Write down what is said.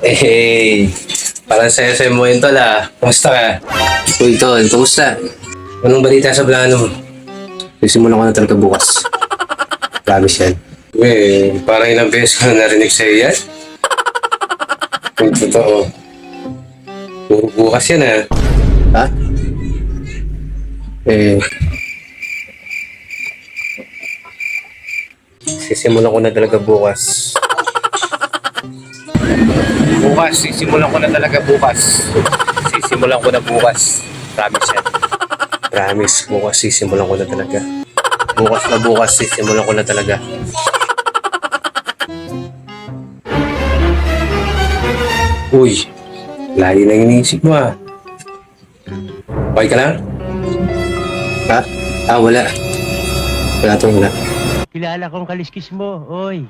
Hey, parang saya-saya mo yun, tol, ah. Kumusta ka? Uy, tol, kamusta? Anong balita sa plano mo? Nagsimulan ko na talaga bukas. Promise yan. Parang ilang beses ko na narinig sa'yo yan. Kung totoo. Puro bukas yan, ah. Ha? Eh, sisimulan ko na talaga bukas. Sisimulan ko na talaga bukas. Sisimulan ko na bukas. Promise yan. Promise, bukas sisimulan ko na talaga. Bukas, sisimulan ko na talaga. Uy, layo na yung iniisip mo, ah. Okay ka lang? Ha? Ah, wala. Wala. Kilala kong kaliskis mo, oy.